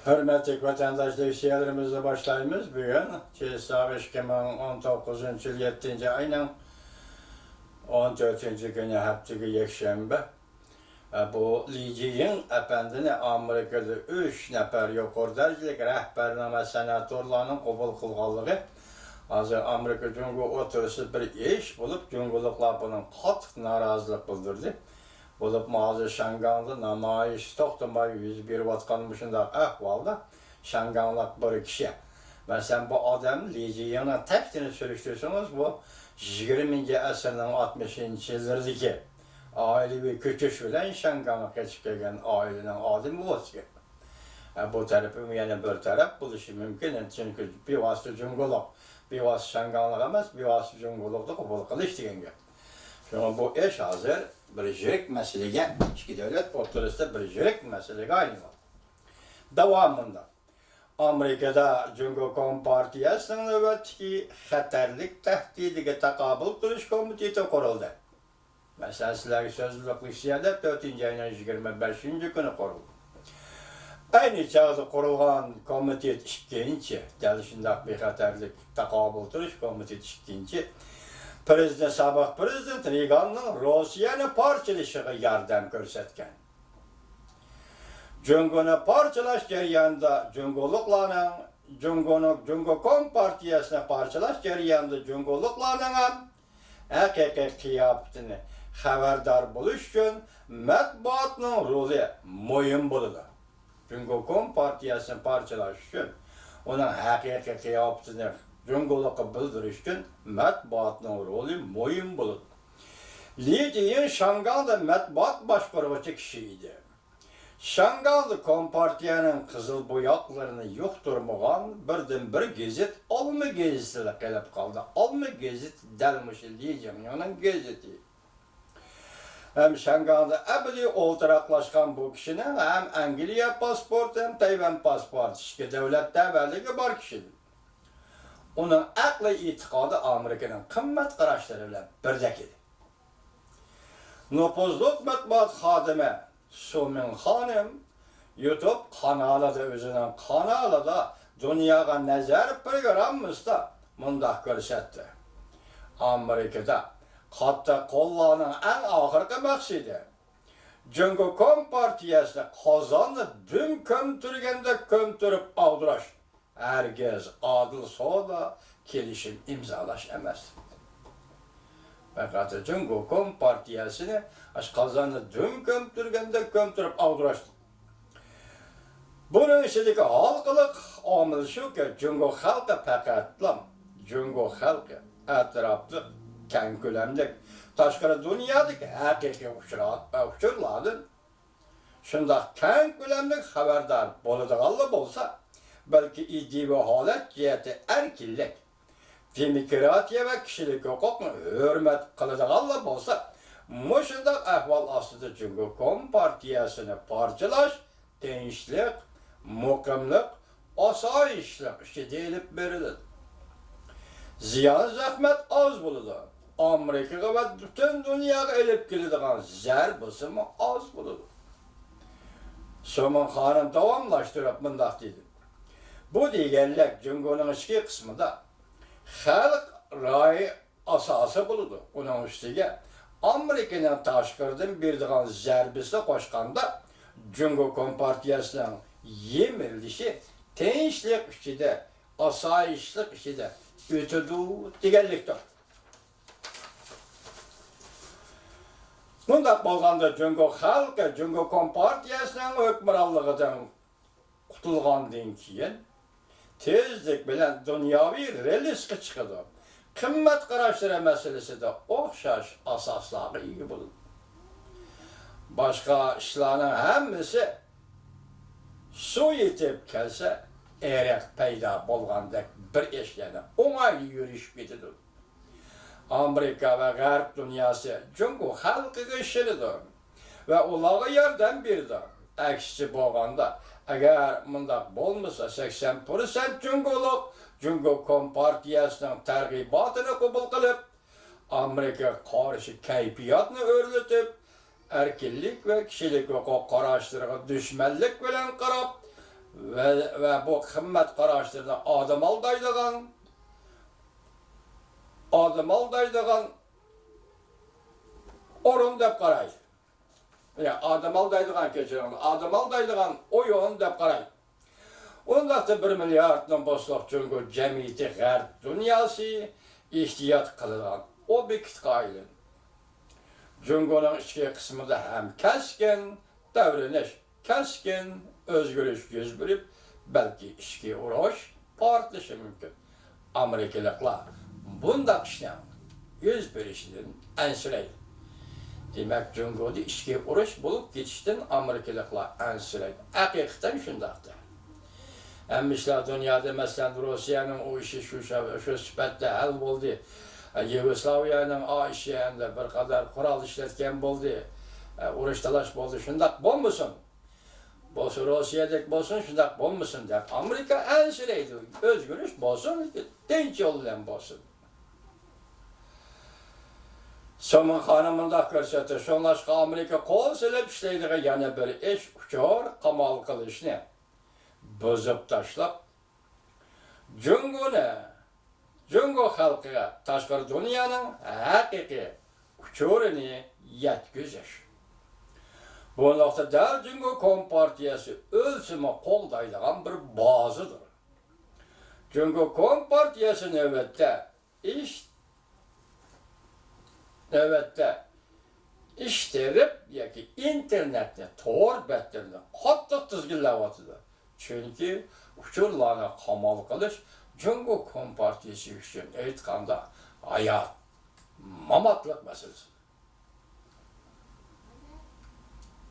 Hürmetli vatandaşlık şehirlerimizde başlayımız bugün. Çeşitli 2019 yıl 7. ayının 14. günü haftaki yekşembe. Bu Liji'nin efendini Amerika'da 3 nefer yukarıdacılık rehbername senatorlarının kabul kılgalığı. Hazır Amerika Cumhuriyeti oturusu bir iş bulup Cumhuriyetler bunun kat narazılık bildirdi. Bulup mağaza Şanganlı namayiş toxtamay 101 vatkanmışında ahvalda Şanganlıq bir kişi. Mesela bu adam Liji'nin tekstini sürüştürsünüz bu 20. asırın 60. yıllardaki ailevi köçüş bilen Şanganlıq geçip gelgen ailenin adımı bu. Bu tarafı yani bir taraf buluşu mümkün. Çünkü bir vasıta Cumhuriyet, bir vasıta Şanganlıq emas, bir vasıta Cumhuriyet'de kabul kılış degenge. Şimdi bu iş hazır bir jirik meselege, iki devlet ortasında bir jirik meselege aynı var. Devamında Amerika'da Cumhuriyet Kompartiyası'nın nöbetki xatarlik tehdidiga takabül kılış komiteti kuruldu. Mesela sizlerge sözlülük istiyada 4. ayının 25. günü kuruldu. Aynı çağda kurulan komitet ikinci, gelişinde bir xatarlik takabül kılış komiteti ikinci, Prezident, sabah Prezident Reagan'ın Rusya'nın parçalışığı yardım gösterken. Cumhur'un parçalaş jarayonida Cumhur Kompartiyasini parçalaş jarayonida Cumhurlarning ham haqiqiy qiyofatini xabardor bo'lish uchun matbuotning roli muhim bo'ladi. Cumhur Kompartiyasini parçalash uchun uning haqiqiy qiyofatini Cumhurluqqa bildirish uchun matbuotning roli muhim bo'ladi. Liji'nin Şangal'da matbuot boshqaruvchi kishi edi. Şangal'da Kompartiyanın qizil boyaqlarını yo'qturmagan birdan bir gazet Olma gazetida qolib qoldi. Olma gazet dalmış Liji'nin gazeti. Hem Şangal'da abadi o'ltiraqlashgan bu kishinin hem Angliya pasporti hem Tayvan pasporti ikki davlatda avvalligi bor kishidir. Onun aqli itiqadi Amerika'nın qimmat qarashlari bilan birdek edi. Nüfuzluq matbuot xodimi Sumin Xonim YouTube kanalida o'zining kanalida dunyoga nazar programmasida mundaq ko'rsatdi. Amerikada katta qo'llarning eng oxirgi maqsadi Cumhur Kompartiyasini qozonni dum ko'mtirganda ko'mtirib ag'dirash. Herkes adil soda kelişim imzalaş emas. Fakat Cumhur Kompartiyasini kazanı düm kömtürüp ağdırıştı. Bunun içindeki halkılık amil şu ki Cumhur halkı fakatlam, Cumhur halkı etraflı, kenkölemlik, taşkara dünyadaki hakiki uçurladın. Şunda kenkölemlik haberdar boluduğalı bolsa, belki iddi ve halet ciheti erkillik, demokratiya ve kişilik hukukunu hürmet kılacağılla bolsa, muşundaq ahval aslında Cumhur Kompartiyasını parçalaş, tinchlik, muqimlik, osoyishlik işi deyilip berilir. Ziyan zahmet az buludu. Amerikaga ve bütün dünyaya elip keladigan zarbisi az buludu. Sumin Xonim davamlaştırıp mundaq deydi. Bu deganlik Cumhur'un ichki qismida xalq ra'yi asası buludu. Onun üstüge Amerika'nın tashqaridan berdigan zarbisi qo'shganda Cumhur Kompartiyasının yemirilishi tinchlik ichida, osoyishlik ichida o'tadi deganlikdir. Bundaq bo'lganda Cumhur xalqi Cumhur Kompartiyasının hukmronligidan qutulgandan keyin tezlik bilan dunyoviy relsga chiqadi. Qimmat qarashlari masalasida o'xshash asoslarga ega bo'ladi. Boshqa ishlarning hammasi suv yetib kelsa, eriq paydo bo'lgandek bir ishlarni o'ng'ayli yurishib ketadi. Amerika ve G'arb dunyosi Cumhur xalqiga ishiladi ve ularga yordam berdi. Aksicha bo'lganda, agar mundaq bo'lmasa 80% Cumhurluq Cumhur Kompartiyasının targ'ibotini qabul qilib, Amerika qarshi kayfiyatni o'rnatib, erkinlik ve kişilik hukuk qarashlariga dushmanlik bilan qarab, ve bu kımmet kararışlarına adım aldaydıgan orun dep karay. Ya adım aldaydıgan keçirin, adım aldaydıgan oyun dep karay. Onda da 1 milyarddan boşluq çünkü cemiyeti g'arb dünyası ihtiyat kılıgan obyekt qaylın. Cungo'nun içki kısmında hem keskin devriniş, keskin özgürlük yüz verip belki içki uğraş partlışı mümkün. Amerikalılar bunda işlem yüz verişinin ensireydi. Demek Cungo'da içki uğraş bulup geçişten Amerikalılar ensireydi. Hakikaten şundaktı. Emmişler dünyada mesela Rusya'nın o işi şu süpetle hal oldu. Yugoslavya'nın o işi bir kadar kural işletken oldu. Uğraş talaş oldu. Şundak bolmasın. Bolsun Rusya'daki bolsun şundak bolmasın der. Amerika en süreydi. Özgürlük bolsun, denk yoluyla bolsun. Somun hanımında görsəti, sonlaşqa Amerika kol silip işleydiği yana bir iş uçur, kamal kılışını bozup taşlap. Cungo halkıga taşqar dünyanın hakiki uçurunu yetküzüş. Bu noktada Cungo Kompartiyası ölçümü qoldaydıgan bir bazıdır. Cungo Kompartiyası növbette iştirip yoki internetni to'g'ri betlerini qattiq tizginlayapti. Çünkü uçurlarni qamal qilish Cungo Kompartiyasi uchun aytganda hayot, mamatlik masalasi.